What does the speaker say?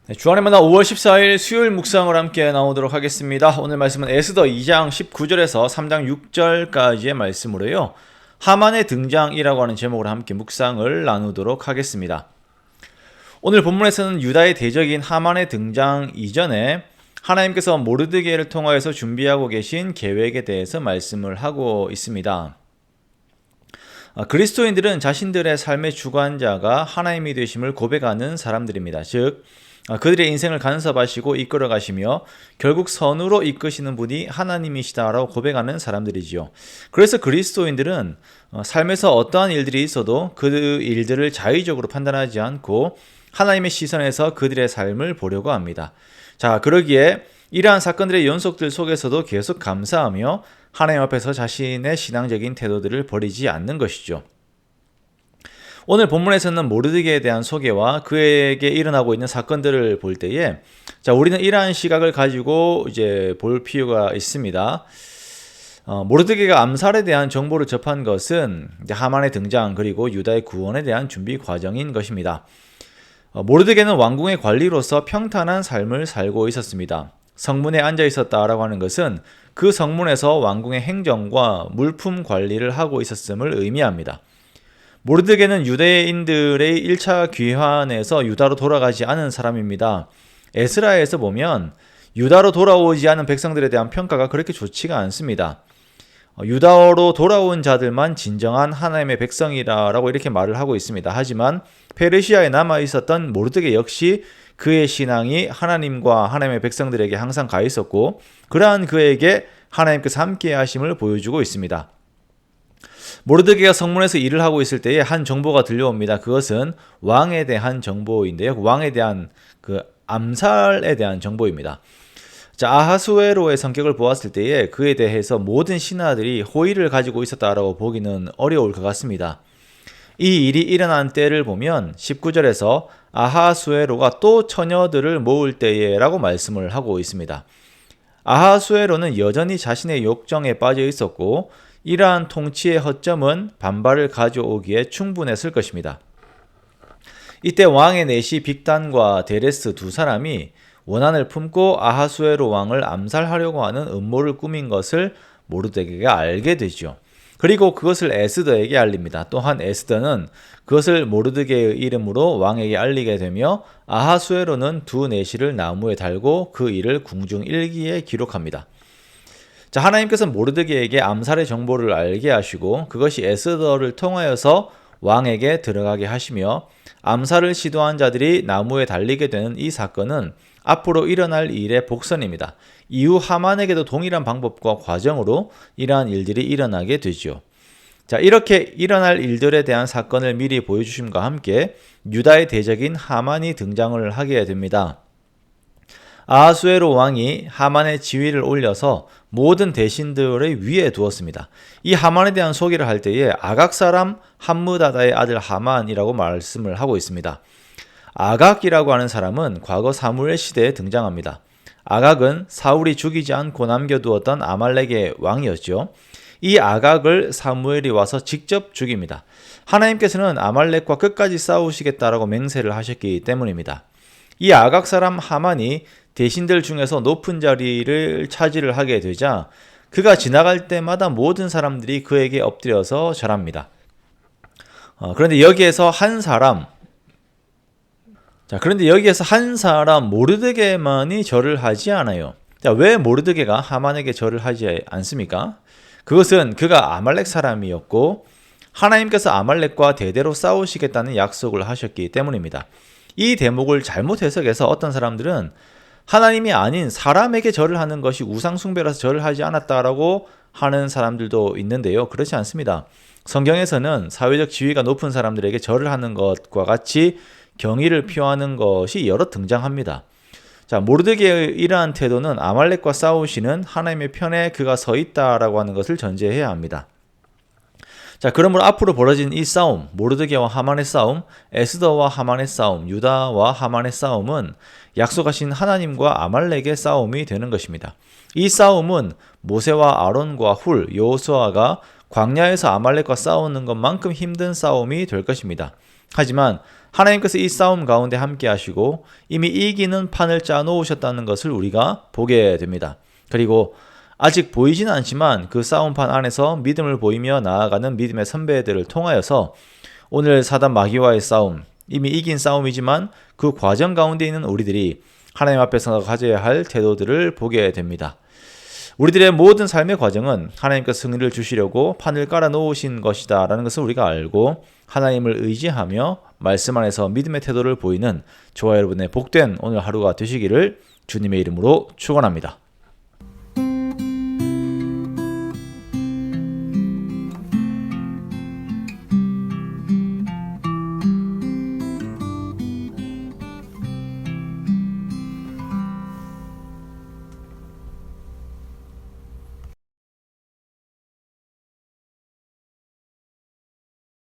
네, 주안의 만나 5월 14일 수요일 묵상을 함께 나오도록 하겠습니다. 오늘 말씀은 에스더 2장 19절에서 3장 6절까지의 말씀으로요. 하만의 등장이라고 하는 제목으로 함께 묵상을 나누도록 하겠습니다. 오늘 본문에서는 유다의 대적인 하만의 등장 이전에 하나님께서 모르드게를 통하여서 준비하고 계신 계획에 대해서 말씀을 하고 있습니다. 그리스도인들은 자신들의 삶의 주관자가 하나님이 되심을 고백하는 사람들입니다. 즉 그들의 인생을 간섭하시고 이끌어 가시며 결국 선으로 이끄시는 분이 하나님이시다라고 고백하는 사람들이지요. 그래서 그리스도인들은 삶에서 어떠한 일들이 있어도 그 일들을 자의적으로 판단하지 않고 하나님의 시선에서 그들의 삶을 보려고 합니다. 자, 그러기에 이러한 사건들의 연속들 속에서도 계속 감사하며 하나님 앞에서 자신의 신앙적인 태도들을 버리지 않는 것이죠. 오늘 본문에서는 모르드게에 대한 소개와 그에게 일어나고 있는 사건들을 볼 때에 우리는 이러한 시각을 가지고 이제 볼 필요가 있습니다. 모르드게가 암살에 대한 정보를 접한 것은 하만의 등장 그리고 유다의 구원에 대한 준비 과정인 것입니다. 모르드게는 왕궁의 관리로서 평탄한 삶을 살고 있었습니다. 성문에 앉아 있었다라고 하는 것은 그 성문에서 왕궁의 행정과 물품 관리를 하고 있었음을 의미합니다. 모르드게는 유대인들의 1차 귀환에서 유다로 돌아가지 않은 사람입니다. 에스라에서 보면 유다로 돌아오지 않은 백성들에 대한 평가가 그렇게 좋지가 않습니다. 유다로 돌아온 자들만 진정한 하나님의 백성이라고 이렇게 말을 하고 있습니다. 하지만 페르시아에 남아있었던 모르드게 역시 그의 신앙이 하나님과 하나님의 백성들에게 항상 가 있었고 그러한 그에게 하나님께서 함께 하심을 보여주고 있습니다. 모르드게가 성문에서 일을 하고 있을 때에 한 정보가 들려옵니다. 그것은 왕에 대한 정보인데요. 왕에 대한 그 암살에 대한 정보입니다. 자, 아하수에로의 성격을 보았을 때에 그에 대해서 모든 신하들이 호의를 가지고 있었다라고 보기는 어려울 것 같습니다. 이 일이 일어난 때를 보면 19절에서 아하수에로가 또 처녀들을 모을 때에라고 말씀을 하고 있습니다. 아하수에로는 여전히 자신의 욕정에 빠져 있었고 이러한 통치의 허점은 반발을 가져오기에 충분했을 것입니다. 이때 왕의 내시 빅단과 데레스 두 사람이 원한을 품고 아하수에로 왕을 암살하려고 하는 음모를 꾸민 것을 모르드게가 알게 되죠. 그리고 그것을 에스더에게 알립니다. 또한 에스더는 그것을 모르드게의 이름으로 왕에게 알리게 되며 아하수에로는 두 내시를 나무에 달고 그 일을 궁중 일기에 기록합니다. 자, 하나님께서 모르드게에게 암살의 정보를 알게 하시고 그것이 에스더를 통하여서 왕에게 들어가게 하시며 암살을 시도한 자들이 나무에 달리게 되는 이 사건은 앞으로 일어날 일의 복선입니다. 이후 하만에게도 동일한 방법과 과정으로 이러한 일들이 일어나게 되죠. 자, 이렇게 일어날 일들에 대한 사건을 미리 보여주심과 함께 유다의 대적인 하만이 등장을 하게 됩니다. 아하수에로 왕이 하만의 지위를 올려서 모든 대신들의 위에 두었습니다. 이 하만에 대한 소개를 할 때에 아각 사람 함므다다의 아들 하만이라고 말씀을 하고 있습니다. 아각이라고 하는 사람은 과거 사무엘 시대에 등장합니다. 아각은 사울이 죽이지 않고 남겨두었던 아말렉의 왕이었죠. 이 아각을 사무엘이 와서 직접 죽입니다. 하나님께서는 아말렉과 끝까지 싸우시겠다라고 맹세를 하셨기 때문입니다. 이 아각 사람 하만이 대신들 중에서 높은 자리를 차지를 하게 되자 그가 지나갈 때마다 모든 사람들이 그에게 엎드려서 절합니다. 그런데 여기에서 한 사람 모르드게만이 절을 하지 않아요. 자, 왜 모르드게가 하만에게 절을 하지 않습니까? 그것은 그가 아말렉 사람이었고 하나님께서 아말렉과 대대로 싸우시겠다는 약속을 하셨기 때문입니다. 이 대목을 잘못 해석해서 어떤 사람들은 하나님이 아닌 사람에게 절을 하는 것이 우상숭배라서 절을 하지 않았다라고 하는 사람들도 있는데요. 그렇지 않습니다. 성경에서는 사회적 지위가 높은 사람들에게 절을 하는 것과 같이 경의를 표하는 것이 여러 등장합니다. 자, 모르드게의 이러한 태도는 아말렉과 싸우시는 하나님의 편에 그가 서 있다라고 하는 것을 전제해야 합니다. 자, 그러므로 앞으로 벌어진 이 싸움, 모르드게와 하만의 싸움, 에스더와 하만의 싸움, 유다와 하만의 싸움은 약속하신 하나님과 아말렉의 싸움이 되는 것입니다. 이 싸움은 모세와 아론과 훌, 여호수아가 광야에서 아말렉과 싸우는 것만큼 힘든 싸움이 될 것입니다. 하지만 하나님께서 이 싸움 가운데 함께 하시고 이미 이기는 판을 짜 놓으셨다는 것을 우리가 보게 됩니다. 그리고 아직 보이지는 않지만 그 싸움판 안에서 믿음을 보이며 나아가는 믿음의 선배들을 통하여서 오늘 사단 마귀와의 싸움, 이미 이긴 싸움이지만 그 과정 가운데 있는 우리들이 하나님 앞에서 가져야 할 태도들을 보게 됩니다. 우리들의 모든 삶의 과정은 하나님께서 승리를 주시려고 판을 깔아 놓으신 것이다 라는 것을 우리가 알고 하나님을 의지하며 말씀 안에서 믿음의 태도를 보이는 저와 여러분의 복된 오늘 하루가 되시기를 주님의 이름으로 축원합니다.